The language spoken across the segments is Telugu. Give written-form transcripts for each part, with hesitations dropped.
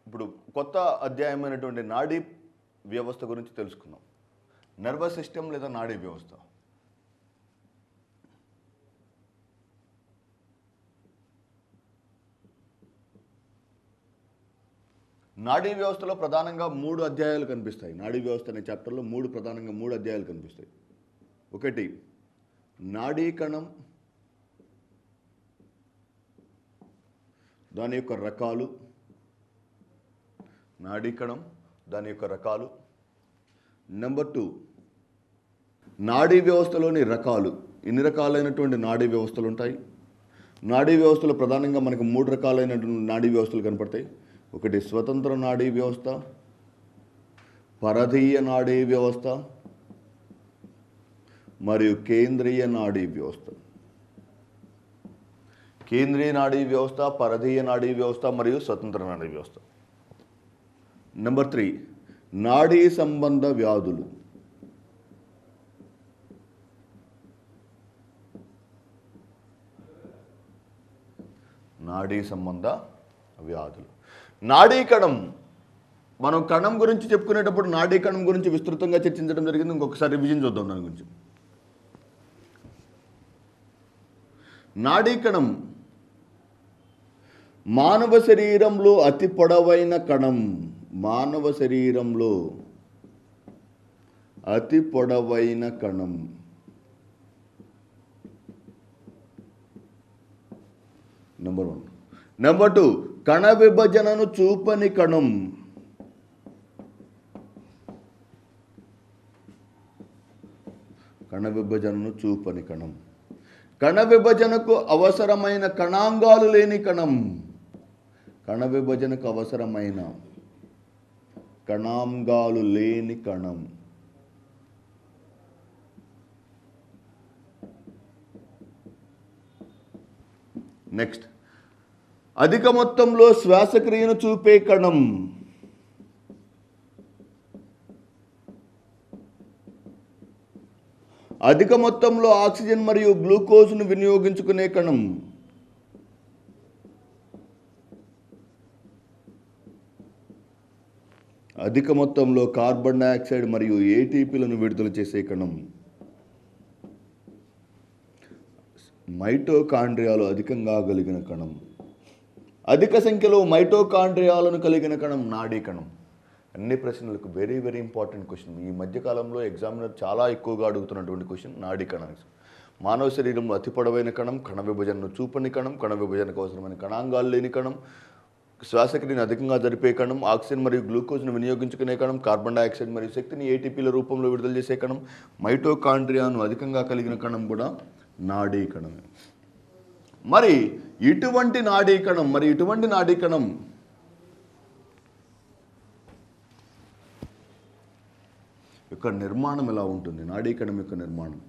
ఇప్పుడు కొత్త అధ్యాయమైనటువంటి నాడీ వ్యవస్థ గురించి తెలుసుకుందాం. నర్వస్ సిస్టమ్ లేదా నాడీ వ్యవస్థ. నాడీ వ్యవస్థలో ప్రధానంగా 3 అధ్యాయాలు కనిపిస్తాయి. నాడీ వ్యవస్థ అనే చాప్టర్లో ప్రధానంగా 3 అధ్యాయాలు కనిపిస్తాయి. ఒకటి నాడీ కణం, దాని యొక్క రకాలు. నాడీ కణం, దాని యొక్క రకాలు. నెంబర్ 2 నాడీ వ్యవస్థలోని రకాలు. ఎన్ని రకాలైనటువంటి నాడీ వ్యవస్థలు ఉంటాయి? నాడీ వ్యవస్థలో ప్రధానంగా మనకు 3 రకాలైనటువంటి నాడీ వ్యవస్థలు కనపడతాయి. ఒకటి స్వతంత్ర నాడీ వ్యవస్థ, పరధీయ నాడీ వ్యవస్థ మరియు కేంద్రీయ నాడీ వ్యవస్థ. కేంద్రీయ నాడీ వ్యవస్థ, పరధీయ నాడీ వ్యవస్థ మరియు స్వతంత్ర నాడీ వ్యవస్థ. నెంబర్ 3 నాడీ సంబంధ వ్యాధులు. నాడీ సంబంధ వ్యాధులు. నాడీ కణం, మనం కణం గురించి చెప్పుకునేటప్పుడు నాడీ కణం గురించి విస్తృతంగా చర్చించడం జరిగింది. ఇంకొకసారి రివిజన్ చూద్దాం దాని గురించి. నాడీ కణం మానవ శరీరంలో అతి పొడవైన కణం. మానవ శరీరంలో అతి పొడవైన కణం. నెంబర్ 1. నెంబర్ 2 కణ విభజనను చూపని కణం. కణ విభజనను చూపని కణం. కణ విభజనకు అవసరమైన కణాంగాలు లేని కణం. కణ విభజనకు అవసరమైన కణాంగాలు లేని కణం. నెక్స్ట్ అధిక మొత్తంలో శ్వాసక్రియను చూపే కణం. అధిక మొత్తంలో ఆక్సిజన్ మరియు గ్లూకోజ్ను వినియోగించుకునే కణం. అధిక మొత్తంలో కార్బన్ డయాక్సైడ్ మరియు ఏటీపీలను విడుదల చేసే కణం. మైటోకాండ్రియాలు అధికంగా కలిగిన కణం. అధిక సంఖ్యలో మైటోకాండ్రియాలను కలిగిన కణం నాడీ కణం. అన్ని ప్రశ్నలకు వెరీ వెరీ ఇంపార్టెంట్ క్వశ్చన్. ఈ మధ్యకాలంలో ఎగ్జామినర్ చాలా ఎక్కువగా అడుగుతున్నటువంటి క్వశ్చన్ నాడీ కణం. మానవ శరీరంలో అతి పొడవైన కణం, కణ విభజనను చూపని కణం, కణ విభజనకు అవసరమైన కణాంగాలు లేని కణం, శ్వాసక్రియను అధికంగా జరిపే కణం, ఆక్సిజన్ మరియు గ్లూకోజ్ను వినియోగించుకునే కణం, కార్బన్ డయాక్సైడ్ మరియు శక్తిని ఏటీపీల రూపంలో విడుదల చేసే కణం, మైటోకాండ్రియాను అధికంగా కలిగిన కణం కూడా నాడీ కణమే. మరి ఇటువంటి నాడీ కణం యొక్క నిర్మాణం ఎలా ఉంటుంది? నాడీ కణం యొక్క నిర్మాణం.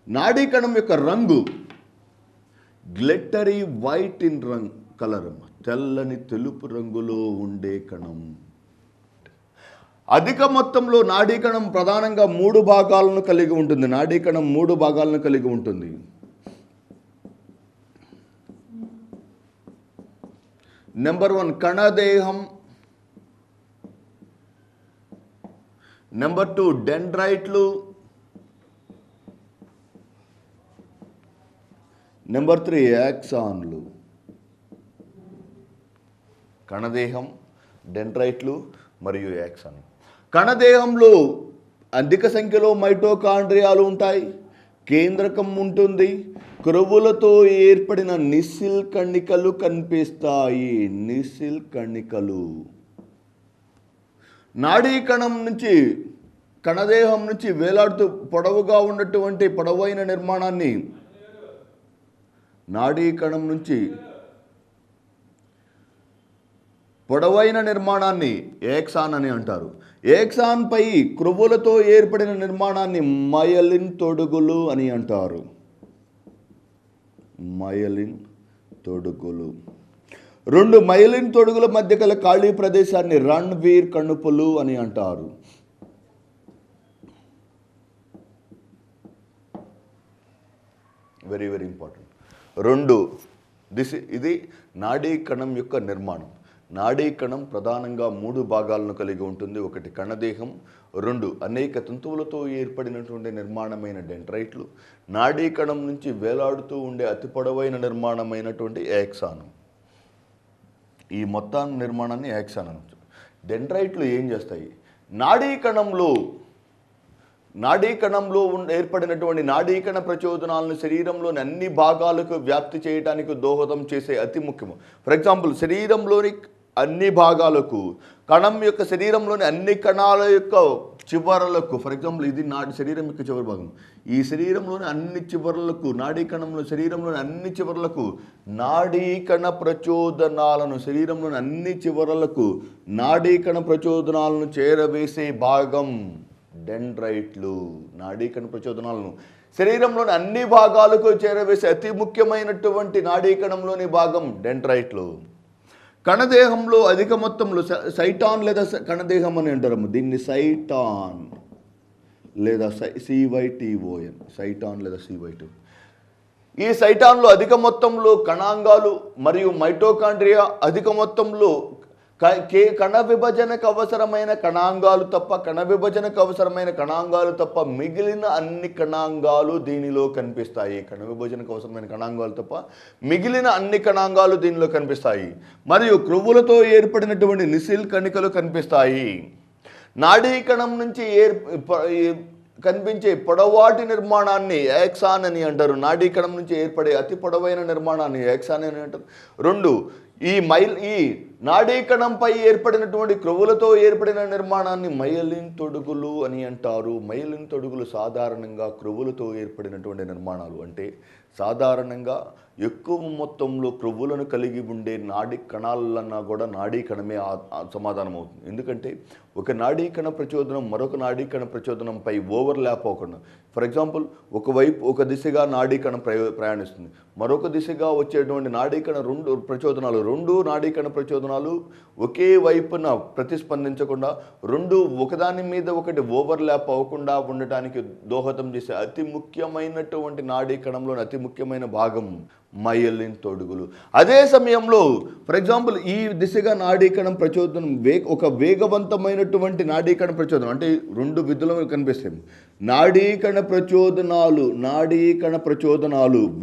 నాడీ కణం యొక్క రంగు గ్లిటరీ వైట్ ఇన్ కలర్, తెల్లని తెలుపు రంగులో ఉండే కణం. అధిక మొత్తంలో నాడీ కణం ప్రధానంగా 3 భాగాలను కలిగి ఉంటుంది. నాడీ కణం 3 భాగాలను కలిగి ఉంటుంది. నెంబర్ 1 కణదేహం. నెంబర్ 2 డెండ్రైట్లు. నెంబర్ 3 యాక్సాన్లు. కణదేహం, డెండ్రైట్లు మరియు యాక్సాన్లు. కణదేహంలో అధిక సంఖ్యలో మైటోకాండ్రియాలు ఉంటాయి. కేంద్రకం ఉంటుంది. క్రొవ్వులతో ఏర్పడిన నిసిల్ కణికలు కనిపిస్తాయి. నిసిల్ కణికలు. నాడీ కణం నుంచి, కణదేహం నుంచి వేలాడుతూ పొడవుగా ఉన్నటువంటి పొడవైన నిర్మాణాన్ని, నాడీ కణం నుంచి పొడవైన నిర్మాణాన్ని ఏక్సాన్ అని అంటారు. ఏక్సాన్ పై క్రొవ్వులతో ఏర్పడిన నిర్మాణాన్ని మయలిన్ తొడుగులు అని అంటారు. మయలిన్ తొడుగులు. 2 మయలిన్ తొడుగుల మధ్య గల ఖాళీ ప్రదేశాన్ని రణ్వీర్ కణుపులు అని అంటారు. Very very important. 2 ఇది నాడీ కణం యొక్క నిర్మాణం. నాడీ కణం ప్రధానంగా 3 భాగాలను కలిగి ఉంటుంది. ఒకటి కణదేహం, 2 అనేక తంతువులతో ఏర్పడినటువంటి నిర్మాణమైన డెండ్రైట్లు, నాడీ కణం నుంచి వేలాడుతూ ఉండే అతి పొడవైన నిర్మాణమైనటువంటి యాక్సానం. ఈ మొత్తం నిర్మాణాన్ని యాక్సాన్ అనొచ్చు. డెండ్రైట్లు ఏం చేస్తాయి? నాడీ కణంలో ఏర్పడినటువంటి నాడీకణ ప్రచోదనాలను శరీరంలోని అన్ని భాగాలకు వ్యాప్తి చేయడానికి దోహదం చేసే అతి ముఖ్యము. ఫర్ ఎగ్జాంపుల్, శరీరంలోని అన్ని భాగాలకు శరీరంలోని అన్ని కణాల యొక్క చివరలకు, ఫర్ ఎగ్జాంపుల్ ఇది శరీరం యొక్క చివరి భాగం, ఈ శరీరంలోని అన్ని చివరలకు శరీరంలోని అన్ని చివరలకు నాడీకణ ప్రచోదనాలను చేరవేసే భాగం డెండ్రైట్లు. నాడీకణ ప్రచోదనాలను శరీరంలోని అన్ని భాగాలకు చేరవేసే అతి ముఖ్యమైనటువంటి నాడీకణంలోని భాగం డెండ్రైట్లు. కణదేహంలో అధిక మొత్తంలో సైటాన్ లేదా కణదేహం అని అంటారు. దీన్ని సైటాన్ లేదా CYTON, సైటాన్ లేదా CYTON. ఈ సైటాన్లో అధిక మొత్తంలో కణాంగాలు మరియు మైటోకాండ్రియా, అధిక మొత్తంలో కణ విభజనకు అవసరమైన కణాంగాలు తప్ప మిగిలిన అన్ని కణాంగాలు దీనిలో కనిపిస్తాయి. మరియు క్రొవ్వులతో ఏర్పడినటువంటి నిసిల్ కణికలు కనిపిస్తాయి. నాడీ కణం నుంచి కనిపించే పొడవాటి నిర్మాణాన్ని యాక్సాన్ అని అంటారు. నాడీ కణం నుంచి ఏర్పడే అతి పొడవైన నిర్మాణాన్ని యాక్సాన్ అని అంటారు. 2 ఈ నాడీ కణంపై ఏర్పడినటువంటి క్రొవ్వులతో ఏర్పడిన నిర్మాణాన్ని మైలిన్ తొడుగులు అని అంటారు. మైలిన్ తొడుగులు సాధారణంగా క్రొవ్వులతో ఏర్పడినటువంటి నిర్మాణాలు. అంటే సాధారణంగా ఎక్కువ మొత్తంలో క్రొవ్వులను కలిగి ఉండే నాడీ కణాలన్నా కూడా నాడీ కణమే సమాధానం అవుతుంది. ఎందుకంటే ఒక నాడీ కణ ప్రచోదనం మరొక నాడీ కణ ప్రచోదనంపై ఓవర్లాప్ అవ్వకుండా, ఫర్ ఎగ్జాంపుల్ ఒక దిశగా నాడీ కణం ప్రయాణిస్తుంది, మరొక దిశగా వచ్చేటువంటి నాడీ కణ రెండు నాడీ కణ ప్రచోదనాలు ఒకే వైపున ప్రతిస్పందించకుండా ఒకదాని మీద ఒకటి ఓవర్లాప్ అవ్వకుండా ఉండటానికి దోహదం చేసే అతి ముఖ్యమైనటువంటి నాడీ కణంలోని అతి ముఖ్యమైన భాగం మైలిన్ తొడుగులు. అదే సమయంలో ఫర్ ఎగ్జాంపుల్ ఈ దిశగా నాడీకణం ప్రచోదనం ఒక వేగవంతమైనటువంటి నాడీకణ ప్రచోదనం, అంటే 2 విధులు కనిపిస్తాయి. నాడీకణ ప్రచోదనాలు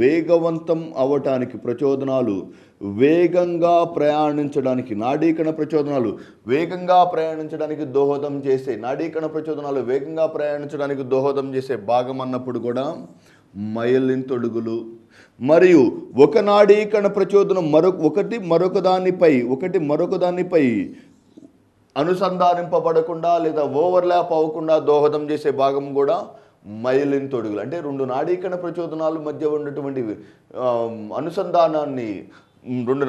వేగవంతం అవటానికి, వేగంగా ప్రయాణించడానికి, నాడీకణ ప్రచోదనాలు వేగంగా ప్రయాణించడానికి దోహదం చేసే భాగం అన్నప్పుడు కూడా మైలిన్ తొడుగులు. మరియు ఒక నాడీకణ ప్రచోదనం మరొక దానిపై అనుసంధానింపబడకుండా లేదా ఓవర్లాప్ అవ్వకుండా దోహదం చేసే భాగం కూడా మైలిన్ తొడుగులు. అంటే 2 నాడీకణ ప్రచోదనాల మధ్య ఉన్నటువంటి అనుసంధానాన్ని, 2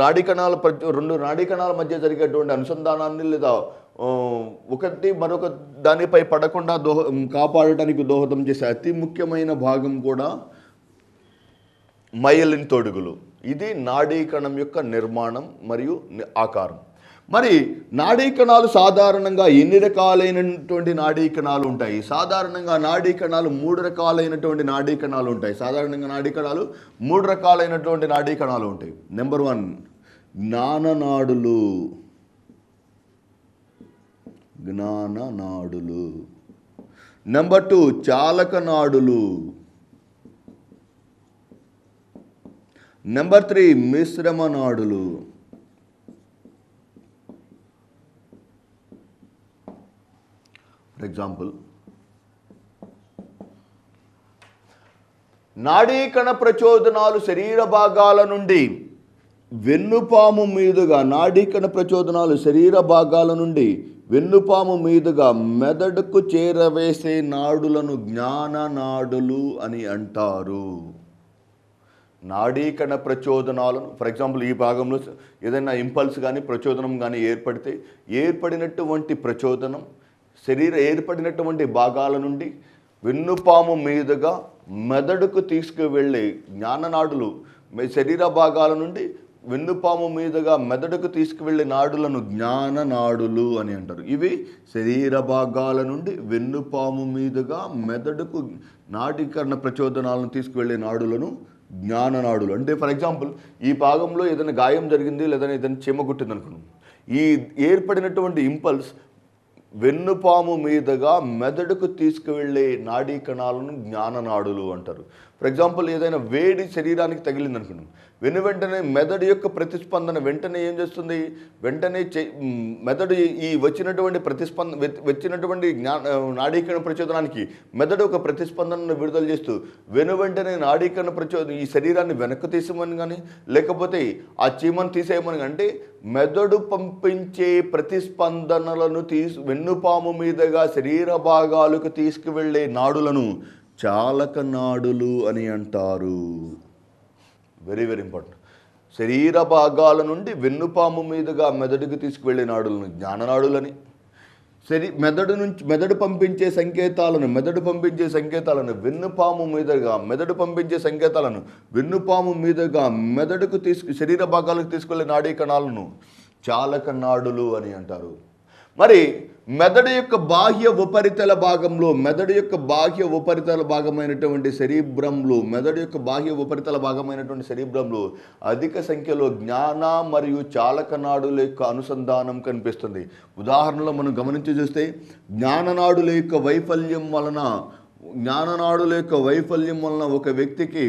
నాడీకణాల మధ్య జరిగేటువంటి అనుసంధానాన్ని లేదా ఒకటి మరొక దానిపై పడకుండా కాపాడటానికి దోహదం చేసే అతి ముఖ్యమైన భాగం కూడా మైలిన్ తొడుగులు. ఇది నాడీకణం యొక్క నిర్మాణం మరియు ఆకారం. మరి నాడీకణాలు సాధారణంగా ఎన్ని రకాలైనటువంటి నాడీకణాలు ఉంటాయి? సాధారణంగా నాడీకణాలు 3 రకాలైనటువంటి నాడీకణాలు ఉంటాయి. నెంబర్ 1 జ్ఞాననాడులు. నెంబర్ 2 చాలకనాడులు. నెంబర్ 3 మిశ్రమ నాడులు. ఫర్ ఎగ్జాంపుల్, నాడీకణ ప్రచోదనాలు శరీర భాగాల నుండి వెన్నుపాము మీదుగా మెదడుకు చేరవేసే నాడులను జ్ఞాన నాడులు అని అంటారు. నాడీకణ ప్రచోదనాలను, ఫర్ ఎగ్జాంపుల్ ఈ భాగంలో ఏదైనా ఇంపల్స్ కానీ ప్రచోదనం కానీ ఏర్పడినటువంటి ప్రచోదనం ఏర్పడినటువంటి భాగాల నుండి వెన్నుపాము మీదుగా మెదడుకు తీసుకువెళ్ళే జ్ఞాననాడులు, శరీర భాగాల నుండి వెన్నుపాము మీదుగా మెదడుకు తీసుకువెళ్ళే నాడులను జ్ఞాననాడులు అని అంటారు. ఇవి శరీర భాగాల నుండి వెన్నుపాము మీదుగా మెదడుకు నాడీకరణ ప్రచోదనాలను తీసుకువెళ్ళే నాడులను జ్ఞాననాడులు. అంటే ఫర్ ఎగ్జాంపుల్ ఈ భాగంలో ఏదైనా గాయం జరిగింది, లేదా ఏదైనా చీమ కుట్టింది అనుకున్నాం, ఈ ఏర్పడినటువంటి ఇంపల్స్ వెన్నుపాము మీదుగా మెదడుకు తీసుకువెళ్ళే నాడీ కణాలను జ్ఞాననాడులు అంటారు. ఫర్ ఎగ్జాంపుల్, ఏదైనా వేడి శరీరానికి తగిలింది అనుకున్నాం, వెంటనే మెదడు యొక్క ప్రతిస్పందన వెంటనే ఏం చేస్తుంది, వెంటనే మెదడు ఈ వచ్చినటువంటి నాడీకరణ ప్రచోదనానికి మెదడు ఒక ప్రతిస్పందనను విడుదల చేస్తూ వెంటనే నాడీకరణ ప్రచోదనం ఈ శరీరాన్ని వెనక్కి తీసేయమని కానీ, లేకపోతే ఆ చీమను తీసేయమని, అంటే మెదడు పంపించే ప్రతిస్పందనలను వెన్నుపాము మీదుగా శరీర భాగాలకు తీసుకువెళ్ళే నాడులను చాలక నాడులు అని అంటారు. Very very important. శరీర భాగాల నుండి వెన్నుపాము మీదుగా మెదడుకు తీసుకువెళ్ళే నాడులను జ్ఞాననాడులని, మెదడు పంపించే సంకేతాలను వెన్నుపాము మీదుగా వెన్నుపాము మీదుగా మెదడుకు శరీర భాగాలకు తీసుకెళ్లే నాడీ కణాలను చాలక నాడులు అని అంటారు. మరి మెదడు యొక్క బాహ్య ఉపరితల భాగమైనటువంటి శరీబ్రంలో అధిక సంఖ్యలో జ్ఞాన మరియు చాలక నాడుల యొక్క అనుసంధానం కనిపిస్తుంది. ఉదాహరణలో మనం గమనించి చూస్తే జ్ఞాననాడుల యొక్క వైఫల్యం వలన ఒక వ్యక్తికి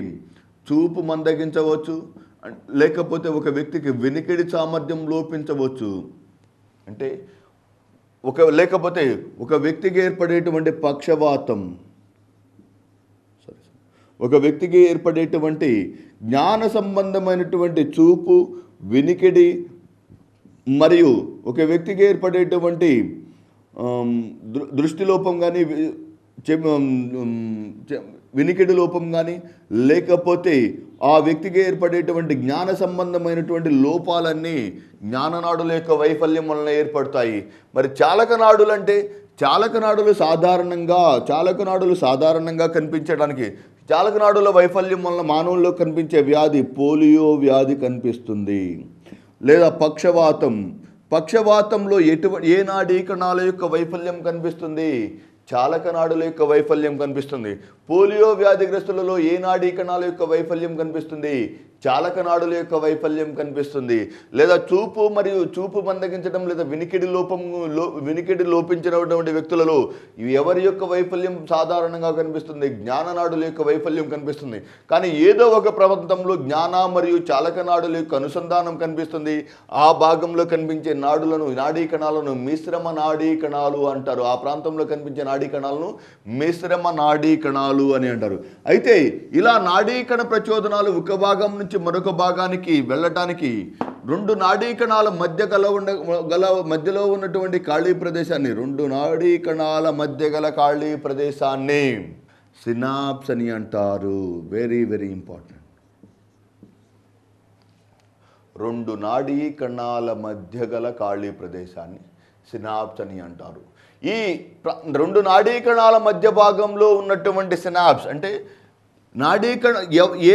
చూపు మందగించవచ్చు, లేకపోతే ఒక వ్యక్తికి వినికిడి సామర్థ్యం లోపించవచ్చు. అంటే లేకపోతే ఒక వ్యక్తికి ఏర్పడేటువంటి పక్షవాతం, ఒక వ్యక్తికి ఏర్పడేటువంటి జ్ఞాన సంబంధమైనటువంటి చూపు, వినికిడి, మరియు ఒక వ్యక్తికి ఏర్పడేటువంటి దృష్టిలోపం కానీ, వినికిడి లోపం కానీ, లేకపోతే ఆ వ్యక్తికి ఏర్పడేటువంటి జ్ఞాన సంబంధమైనటువంటి లోపాలన్నీ జ్ఞాననాడుల యొక్క వైఫల్యం వలన ఏర్పడతాయి. మరి చాలకనాడులు అంటే చాలకనాడులు సాధారణంగా కనిపించడానికి, చాలకనాడుల వైఫల్యం వలన మానవుల్లో కనిపించే వ్యాధి పోలియో వ్యాధి కనిపిస్తుంది. లేదా పక్షవాతంలో ఏ నాడీ కణాల యొక్క వైఫల్యం కనిపిస్తుంది? చాలకనాడుల యొక్క వైఫల్యం కనిపిస్తుంది. పోలియో వ్యాధిగ్రస్తులలో ఏ నాడీ కణాల యొక్క వైఫల్యం కనిపిస్తుంది? చాలకనాడుల యొక్క వైఫల్యం కనిపిస్తుంది. లేదా చూపు మందగించడం లేదా వినికిడి లోపించినటువంటి వ్యక్తులలో ఎవరి యొక్క వైఫల్యం సాధారణంగా కనిపిస్తుంది? జ్ఞాననాడుల యొక్క వైఫల్యం కనిపిస్తుంది. కానీ ఏదో ఒక ప్రాంతంలో జ్ఞాన మరియు చాలకనాడుల యొక్క అనుసంధానం కనిపిస్తుంది. ఆ భాగంలో కనిపించే నాడీ కణాలను మిశ్రమ నాడీ కణాలు అంటారు. ఆ ప్రాంతంలో కనిపించే నాడీ కణాలను మిశ్రమ నాడీ కణాలు అని అంటారు. అయితే ఇలా నాడీ కణ ప్రచోదనాలు ఒక భాగం నుంచి మరొక భాగానికి వెళ్ళటానికి రెండు నాడీ కణాల మధ్యలో ఉన్నటువంటి ఖాళీ ప్రదేశాన్ని, సినాప్స్ అని అంటారు. Very very important. రెండు నాడీ కణాల మధ్య గల ఖాళీ ప్రదేశాన్ని సినాప్స్ అని అంటారు. ఈ రెండు నాడీ కణాల మధ్య భాగంలో ఉన్నటువంటి సినాప్స్ అంటే ఏ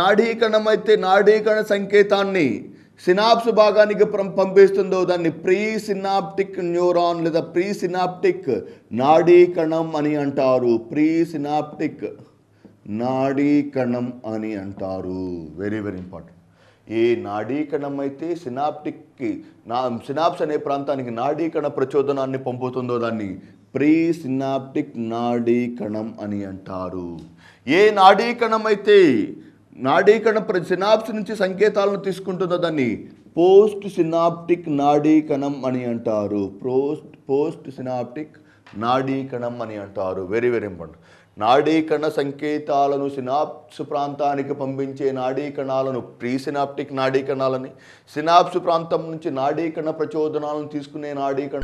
నాడీ కణం అయితే నాడీ కణ సంకేతాన్ని సినాప్స్ భాగానికి పంపిస్తుందో దాన్ని ప్రీ సినాప్టిక్ న్యూరాన్ లేదా ప్రీ సినాప్టిక్ నాడీ కణం అని అంటారు. ప్రీ సినాప్టిక్ నాడీ కణం అని అంటారు. Very very important. ఏ నాడీ కణం అయితే సినాప్స్ అనే ప్రాంతానికి నాడీ కణ ప్రచోదనాన్ని పంపుతుందో దాన్ని ప్రీ సినాప్టిక్ నాడీ కణం అని అంటారు. ఏ నాడీ కణం అయితే సినాప్స్ నుంచి సంకేతాలను తీసుకుంటుందో దాన్ని పోస్ట్ సినాప్టిక్ నాడీ కణం అని అంటారు. పోస్ట్ సినాప్టిక్ నాడీ కణం అని అంటారు. Very very important. నాడీ కణ సంకేతాలను సినాప్స్ ప్రాంతానికి పంపించే నాడీ కణాలను ప్రీ సినాప్టిక్ నాడీ కణాలని, సినాప్స్ ప్రాంతం నుంచి నాడీ కణ ప్రచోదనాలను తీసుకునే నాడీ కణ